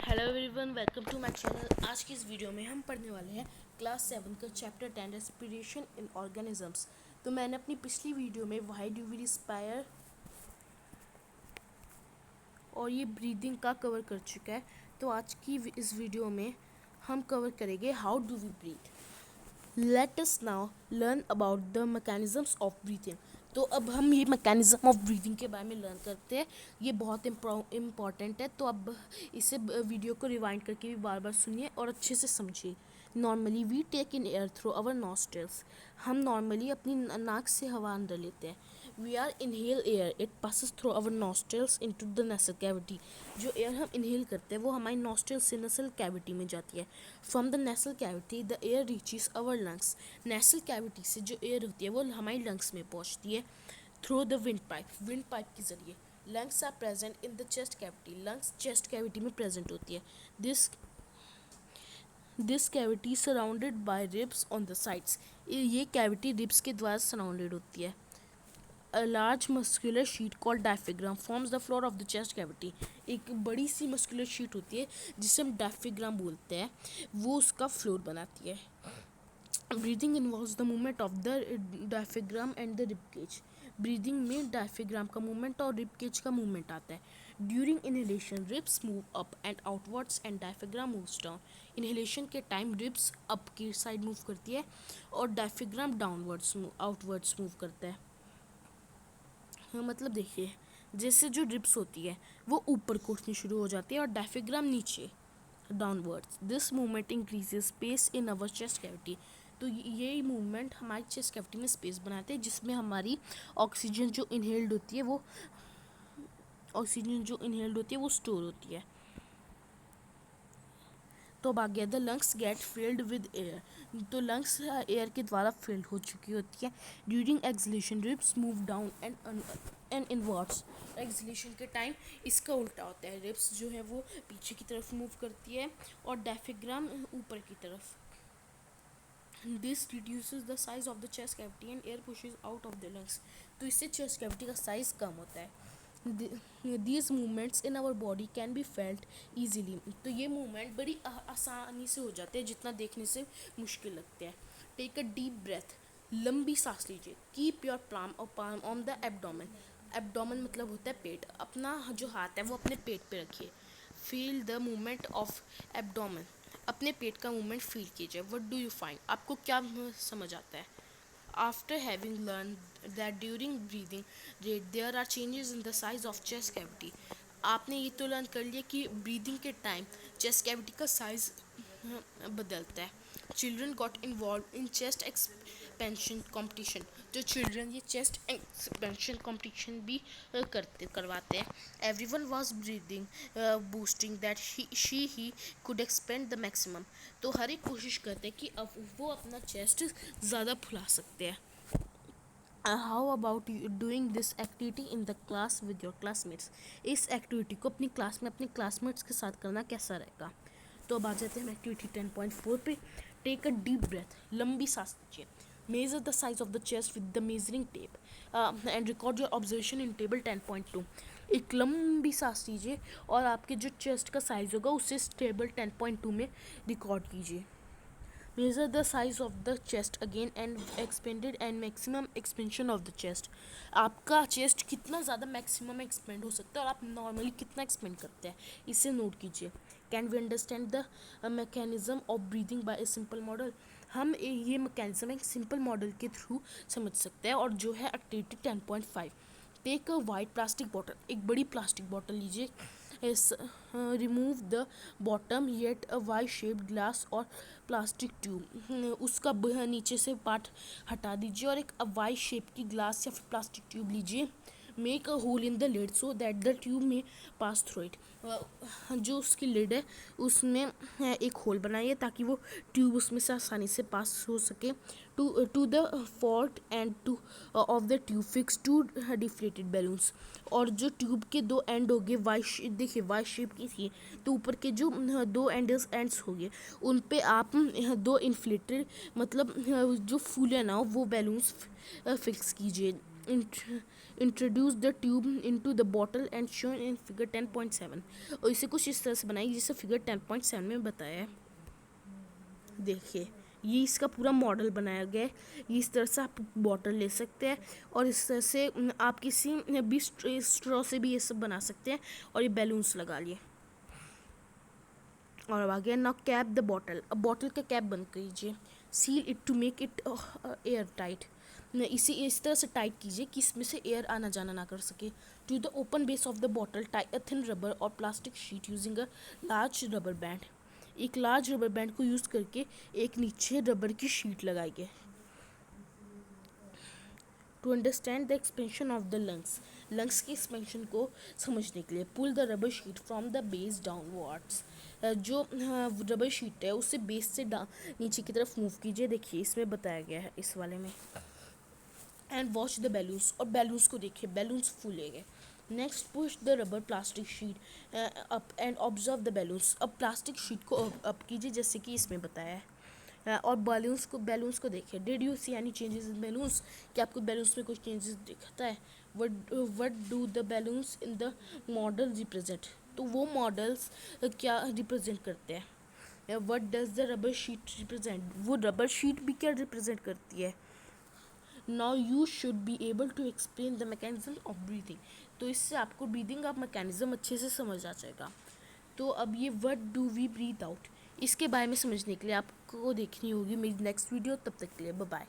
Hello everyone, welcome to my channel. आज की इस वीडियो में हम पढ़ने वाले हैं क्लास 7 का चैप्टर 10 रेस्पिरेशन इन ऑर्गेनिजम्स। तो मैंने अपनी पिछली वीडियो में व्हाई डू वी रिस्पायर और ये ब्रीदिंग का कवर कर चुका है। तो आज की इस वीडियो में हम कवर करेंगे how do we breathe. Let us now learn about the mechanisms of breathing. तो अब हम ये मैकेनिज्म ऑफ ब्रीदिंग के बारे में लर्न करते हैं। ये बहुत इम्पॉर्टेंट है, तो अब इसे वीडियो को रिवाइंड करके भी बार बार सुनिए और अच्छे से समझिए। Normally we take in air through our nostrils. हम नॉर्मली अपनी नाक से हवा अंदर लेते हैं। We are inhale air, it passes through our nostrils into the nasal cavity. जो एयर हम इनहेल करते हैं वो हमारी नॉस्ट्रल से नेसल कैविटी में जाती है। From the nasal cavity the air reaches our lungs. Nasal cavity से जो एयर होती है वो हमारी लंग्स में पहुंचती है थ्रू द विंड पाइप के जरिए। Lungs are present in the chest cavity. Lungs chest cavity में प्रेजेंट होती है। This cavity surrounded by ribs on the sides. ये कैविटी रिब्स के द्वारा सराउंडेड होती है। A large muscular sheet called diaphragm forms the floor of the chest cavity. एक बड़ी सी मस्कुलर शीट होती है जिसे हम डायफ्राग्राम बोलते हैं, वो उसका फ्लोर बनाती है। Breathing involves the movement of the diaphragm and the rib cage. Breathing में डायफ्राग्राम का मूवमेंट और रिब केज का मूवमेंट आता है। During inhalation ribs move up and outwards and diaphragm moves down. Inhalation के टाइम रिब्स अप की side move करती है और डायफ्राग्राम डाउनवर्ड्स आउटवर्ड्स मूव करता है। हाँ, मतलब देखिए, जैसे जो रिब्स होती है वो ऊपर को उठनी शुरू हो जाती है और डायफ्राग्राम नीचे downwards. This movement increases space in our chest cavity. तो ये मूवमेंट हमारी चेस्ट कैविटी में स्पेस बनाते हैं जिसमें हमारी ऑक्सीजन जो इनहेल्ड होती है वो स्टोर होती है। तो अब आ गया the lungs get filled with air. तो लंग्स एयर के द्वारा फिल्ड हो चुकी होती है। During exhalation ribs move down and inwards. Exhalation के टाइम इसका उल्टा होता है। रिब्स जो है वो पीछे की तरफ मूव करती है और डायफ्राग्राम ऊपर की तरफ। This reduces the size of the chest cavity and air pushes out of the lungs. तो इससे चेस्ट कैविटी का साइज कम होता है। These movements in our body can be felt easily. तो ये मूवमेंट बड़ी आसानी से हो जाते हैं जितना देखने से मुश्किल लगते हैं। Take a deep breath. लंबी सांस लीजिए। Keep your palm on the abdomen. Abdomen मतलब होता है पेट। अपना जो हाथ है वो अपने पेट पे रखिए। Feel the movement of abdomen. अपने पेट का मूवमेंट फील कीजिए। What do you find? आपको क्या समझ आता है? After having learned that during breathing rate there are changes in the size of chest cavity, आपने ये तो लर्न कर लिया कि ब्रीदिंग के टाइम चेस्ट कैविटी का साइज बदलता है। Children got involve in chest expansion competition. जो चिल्ड्रन ये चेस्ट एक्सपेंशन कॉम्पिटिशन भी करवाते हैं। Everyone was breathing boosting that he could expand the maximum. तो हर एक कोशिश करते हैं कि अब वो अपना चेस्ट ज़्यादा फुला सकते हैं। How about doing this activity in the class with your classmates. इस एक्टिविटी को अपनी क्लास में अपने क्लासमेट्स के साथ करना कैसा रहेगा? तो अब आ जाते हैं एक्टिविटी 10.4 पे। Take a deep breath. लंबी सांस लीजिए। Measure the size of the chest with the measuring tape and record your observation in table 10.2। एक लंबी सांस लीजिए और आपके जो चेस्ट का साइज होगा उसे टेबल 10.2 में रिकॉर्ड कीजिए। Measure the size of the chest again and expanded and maximum expansion of the chest. आपका चेस्ट कितना ज़्यादा मैक्सिमम एक्सपेंड हो सकता है और आप नॉर्मली कितना एक्सपेंड करते हैं, इसे नोट कीजिए। Can we understand the mechanism of breathing by a simple model. हम ये मैकेनिज्म एक सिंपल मॉडल के थ्रू समझ सकते हैं। और जो है activity 10.5। Take a white plastic bottle. एक बड़ी प्लास्टिक बॉटल लीजिए। Remove the bottom get a Y shaped glass और प्लास्टिक ट्यूब। उसका नीचे से पार्ट हटा दीजिए और एक वाई शेप की ग्लास या फिर प्लास्टिक ट्यूब लीजिए। Make a hole in the lid so that the tube may pass through it. जो उसकी लिड है उसमें एक होल बनाइए ताकि वो ट्यूब उसमें से आसानी से पास हो सके। To the forked end to of the tube fix two deflated balloons. और जो ट्यूब के दो एंड हो गए देखिए वाई शेप की थी, तो ऊपर के जो दो एंड्स हो गए उन पे आप दो इन्फ्लेटेड मतलब जो फूले ना हो वो बैलून्स फिक्स कीजिए। Introduce the tube into the bottle and shown in figure 10.7। और इसे कुछ इस तरह से बनाई जैसे फिगर 10.7 में बताया है। देखिए ये इसका पूरा मॉडल बनाया गया है। ये इस तरह से आप बॉटल ले सकते हैं और इस तरह से आप किसी भी स्ट्रॉ से भी ये सब बना सकते हैं। और ये बैलून्स लगा लिए। और अब आ गया नाउ कैप द बॉटल। अब बॉटल का कैप बंद कीजिए। Seal it to make it airtight. इसे इस तरह से टाइट कीजिए कि इसमें से एयर आना जाना ना कर सके। To the open base of the bottle tie a thin rubber और plastic sheet using a large rubber band. एक लार्ज रबर बैंड को यूज़ करके एक नीचे रबर की शीट लगाई गई। To understand the expansion of the lungs. Lungs की एक्सपेंशन को समझने के लिए pull the rubber sheet from the base downwards. जो रबर शीट है उससे बेस से नीचे की तरफ मूव कीजिए। देखिए इसमें बताया गया है इस वाले में। And watch the balloons. और बैलून्स को देखिए बैलून्स फूलेंगे। Next push the rubber plastic sheet up and observe the balloons. अब प्लास्टिक शीट को अप कीजिए जैसे कि इसमें बताया है। और बैलून्स को देखिए। Did you see any changes in balloons. क्या आपको बैलून्स में कुछ चेंजेस दिखता है। What do the balloons in the model represent. तो वो मॉडल्स क्या रिप्रेजेंट करते हैं। What does the rubber sheet represent. वो रबर शीट भी क्या रिप्रेजेंट करती है। Now you should be able to explain the mechanism of breathing. तो इससे आपको ब्रीदिंग का मैकेनिज्म अच्छे से समझ आ जाएगा। तो अब ये what do we breathe out इसके बारे में समझने के लिए आपको देखनी होगी मेरी नेक्स्ट वीडियो। तब तक के लिए बाय बाय।